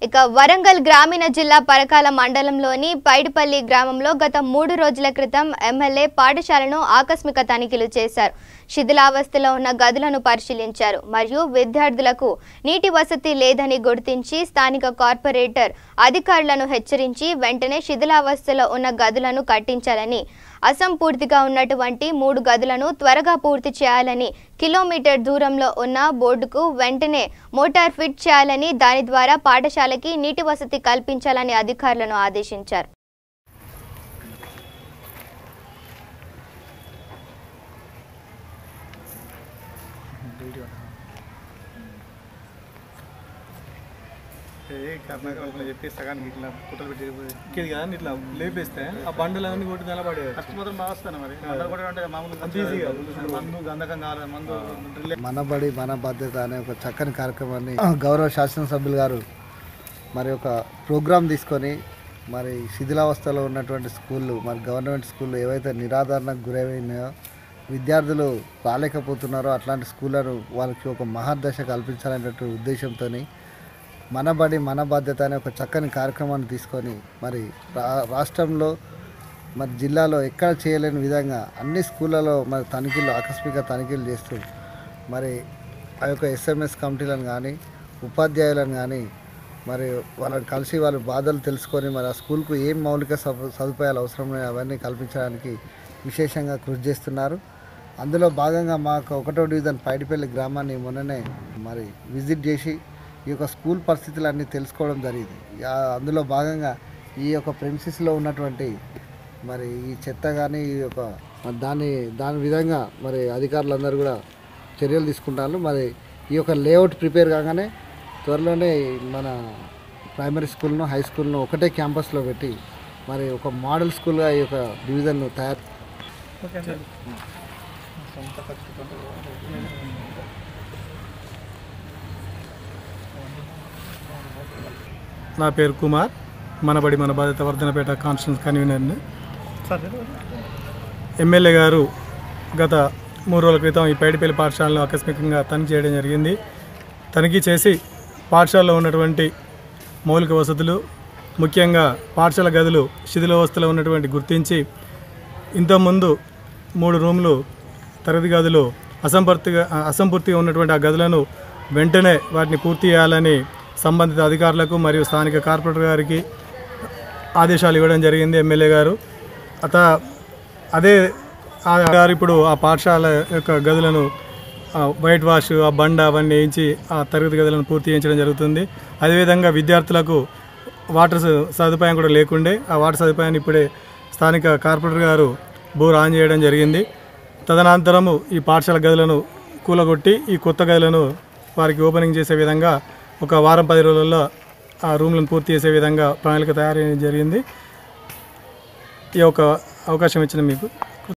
ఇక వరంగల్ గ్రామీణ జిల్లా పరకాల మండలంలోని పైడిపల్లి గ్రామంలో గత 3 రోజుల క్రితం ఎమ్మెల్యే పాఠశాలను ఆకస్మిక తనిఖీలు చేశారు. శిథిలావస్థలో ఉన్న గదులను పరిశీలించారు మరియు విద్యార్థులకు నీటి వసతి లేదని గుర్తించి స్థానిక కార్పొరేటర్ అధికారులను హెచ్చరించి వెంటనే శిథిలావస్థలో ఉన్న గదులను కట్టించాలని, అసంపూర్తిగా ఉన్నటువంటి 3 గదులను త్వరగా పూర్తి చేయాలని, కిలోమీటర్ దూరంలో ఉన్న బోర్డుకు వెంటనే మోటార్ ఫిట్ చేయాలని, దాని ద్వారా పాఠశాలకి నీటి వసతి కల్పించాలని అధికారులను ఆదేశించారు. కర్ణాటకలో చెప్పేసి సగానికి ఇట్లా కుట్టలు పెట్టి ఎక్కేది కదా ఇట్లా లేపేస్తే ఆ బండలన్నీ కొట్టి నిలబడేది. ఫస్ట్ మాత్రం బాగా వస్తాను మరి కూడా అంటే మామూలుగా ఈజీగా మందు గంధకం కావాలి. మందు మనబడి మన బాధ్యత అనే ఒక చక్కని కార్యక్రమాన్ని గౌరవ శాసనసభ్యులు గారు మరి ఒక ప్రోగ్రాం తీసుకొని మరి శిథిలావస్థలో ఉన్నటువంటి స్కూళ్ళు, మరి గవర్నమెంట్ స్కూళ్ళు ఏవైతే నిరాదరణకు గురైనాయో, విద్యార్థులు రాలేకపోతున్నారో అట్లాంటి స్కూళ్ళను వాళ్ళకి ఒక మహర్దశ కల్పించాలనేటువంటి ఉద్దేశంతో మనబడి మన బాధ్యత అనే ఒక చక్కని కార్యక్రమాన్ని తీసుకొని మరి రాష్ట్రంలో మరి జిల్లాలో ఎక్కడ చేయలేని విధంగా అన్ని స్కూళ్ళలో మరి ఆకస్మిక తనిఖీలు చేస్తూ మరి ఆ యొక్క SMS కమిటీలను కానీ ఉపాధ్యాయులను కానీ మరి వాళ్ళని కలిసి వాళ్ళ బాధలు తెలుసుకొని మరి ఆ స్కూల్కు ఏం మౌలిక సదుపాయాలు అవసరమో అవన్నీ కల్పించడానికి విశేషంగా కృషి చేస్తున్నారు. అందులో భాగంగా మాకు 1వ డివిజన్ పైడిపల్లి గ్రామాన్ని మొన్ననే మరి విజిట్ చేసి ఈ యొక్క స్కూల్ పరిస్థితులన్నీ తెలుసుకోవడం జరిగింది. అందులో భాగంగా ఈ యొక్క ప్రెమిసెస్లో ఉన్నటువంటి మరి ఈ చెత్త కానీ ఈ యొక్క దాని విధంగా మరి అధికారులందరూ కూడా చర్యలు తీసుకుంటారు. మరి ఈ యొక్క లేఅవుట్ ప్రిపేర్ కాగానే త్వరలోనే మన ప్రైమరీ స్కూల్ను హై స్కూల్ను ఒకటే క్యాంపస్లో పెట్టి మరి ఒక మోడల్ స్కూల్గా ఈ యొక్క డివిజన్ను తయారు. నా పేరు కుమార్, మనబడి మన బాధ్యత వర్ధనపేట కాన్స్టిట్యూన్స్ కన్వీనర్ని. ఎమ్మెల్యే గారు గత 3 రోజుల క్రితం ఈ పైడిపల్లి పాఠశాలను ఆకస్మికంగా తనిఖీ చేయడం జరిగింది. తనిఖీ చేసి పాఠశాలలో ఉన్నటువంటి మౌలిక వసతులు, ముఖ్యంగా పాఠశాల గదులు శిథిలావస్థలో ఉన్నటువంటి గుర్తించి ఇంతకుముందు 3 రూములు తరగతి గదులు అసంపూర్తిగా ఉన్నటువంటి ఆ గదులను వెంటనే వాటిని పూర్తి చేయాలని సంబంధిత అధికారులకు మరియు స్థానిక కార్పొరేటర్ గారికి ఆదేశాలు ఇవ్వడం జరిగింది ఎమ్మెల్యే గారు. అదే గారు ఇప్పుడు ఆ పాఠశాల యొక్క గదులను వైట్ వాష్, ఆ బండ అవన్నీ వేయించి ఆ తరగతి గదులను పూర్తి చేయించడం జరుగుతుంది. అదేవిధంగా విద్యార్థులకు వాటర్ సదుపాయం కూడా లేకుండే ఆ వాటర్ సదుపాయాన్ని ఇప్పుడే స్థానిక కార్పొరేటర్ గారు బోర్ ఆన్ చేయడం జరిగింది. తదనంతరము ఈ పాఠశాల గదులను కూలగొట్టి ఈ కొత్త గదులను వారికి ఓపెనింగ్ చేసే విధంగా ఒక వారం 10 రోజుల్లో ఆ రూమ్లను పూర్తి చేసే విధంగా ప్రణాళిక తయారు జరిగింది. ఈ యొక్క అవకాశం ఇచ్చిన మీకు